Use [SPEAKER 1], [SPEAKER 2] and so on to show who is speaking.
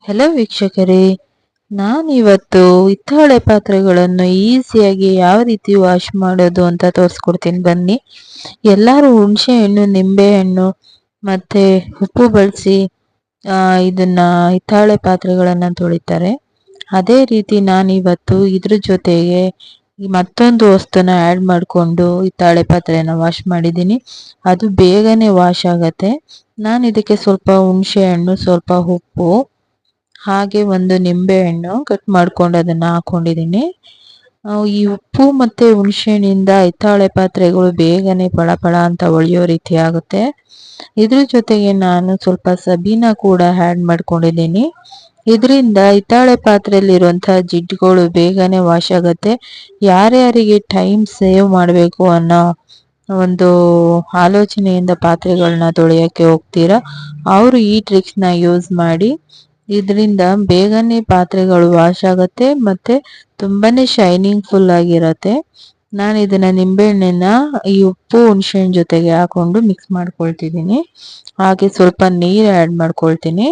[SPEAKER 1] Hello ವೀಕ್ಷಕರೇ, ನಾನಿವತ್ತು ಹಿತ್ತಾಳೆ ಪಾತ್ರೆಗಳನ್ನು ಈಸಿಯಾಗಿ ಯಾವ ರೀತಿ ವಾಶ್ ಮಾಡೋದು ಅಂತ ತೋರಿಸ್ಕೊಡ್ತೀನಿ ಬನ್ನಿ. ಎಲ್ಲರೂ ಹುಣಸೆ ಹಣ್ಣು, ನಿಂಬೆ ಹಣ್ಣು ಮತ್ತೆ ಉಪ್ಪು ಬಳಸಿ ಇದನ್ನ ಹಿತ್ತಾಳೆ ಪಾತ್ರೆಗಳನ್ನು ತೊಳಿತಾರೆ. ಅದೇ ರೀತಿ ನಾನಿವತ್ತು ಇದ್ರ ಜೊತೆಗೆ ಮತ್ತೊಂದು ವಸ್ತುನ ಆ್ಯಡ್ ಮಾಡಿಕೊಂಡು ಹಿತ್ತಾಳೆ ಪಾತ್ರೆನ ವಾಶ್ ಮಾಡಿದ್ದೀನಿ. ಅದು ಬೇಗನೆ ವಾಶ್ ಆಗತ್ತೆ. ನಾನು ಇದಕ್ಕೆ ಸ್ವಲ್ಪ ಹುಣಸೆ ಹಣ್ಣು, ಸ್ವಲ್ಪ ಉಪ್ಪು ಹಾಗೆ ಒಂದು ನಿಂಬೆ ಹಣ್ಣು ಕಟ್ ಮಾಡ್ಕೊಂಡು ಅದನ್ನ ಹಾಕೊಂಡಿದ್ದೀನಿ. ಈ ಉಪ್ಪು ಮತ್ತೆ ಹುಣಸೆ ಹಣ್ಣಿಂದ ಹಿತ್ತಾಳೆ ಪಾತ್ರೆಗಳು ಬೇಗನೆ ಪಳ ಪಳ ಅಂತ ಹೊಳೆಯೋ ರೀತಿ ಆಗುತ್ತೆ. ಇದ್ರ ಜೊತೆಗೆ ನಾನು ಸ್ವಲ್ಪ ಸಬೀನ ಕೂಡ ಆ್ಯಡ್ ಮಾಡ್ಕೊಂಡಿದ್ದೀನಿ. ಇದರಿಂದ ಹಿತ್ತಾಳೆ ಪಾತ್ರೆಯಲ್ಲಿರುವಂತಹ ಜಿಡ್ಡುಗಳು ಬೇಗನೆ ವಾಶ್ ಆಗುತ್ತೆ. ಯಾರ್ಯಾರಿಗೆ ಟೈಮ್ ಸೇವ್ ಮಾಡಬೇಕು ಅನ್ನೋ ಒಂದು ಆಲೋಚನೆಯಿಂದ ಪಾತ್ರೆಗಳನ್ನ ತೊಳೆಯೋಕ್ಕೆ ಹೋಗ್ತೀರಾ, ಅವರು ಈ ಟ್ರಿಕ್ಸ್ನ ಯೂಸ್ ಮಾಡಿ. ಇದರಿಂದ ಬೇಗನೆ ಪಾತ್ರೆಗಳು ವಾಶ್ ಆಗುತ್ತೆ ಮತ್ತೆ ತುಂಬಾನೇ ಶೈನಿಂಗ್ ಫುಲ್ ಆಗಿರತ್ತೆ. ನಾನು ಇದನ್ನ ನಿಂಬೆಹಣ್ಣನ್ನ ಈ ಉಪ್ಪು ಹುಣಸೆಹಣ್ಣು ಜೊತೆಗೆ ಹಾಕೊಂಡು ಮಿಕ್ಸ್ ಮಾಡ್ಕೊಳ್ತಿದ್ದೀನಿ. ಹಾಗೆ ಸ್ವಲ್ಪ ನೀರು ಆ್ಯಡ್ ಮಾಡ್ಕೊಳ್ತೀನಿ.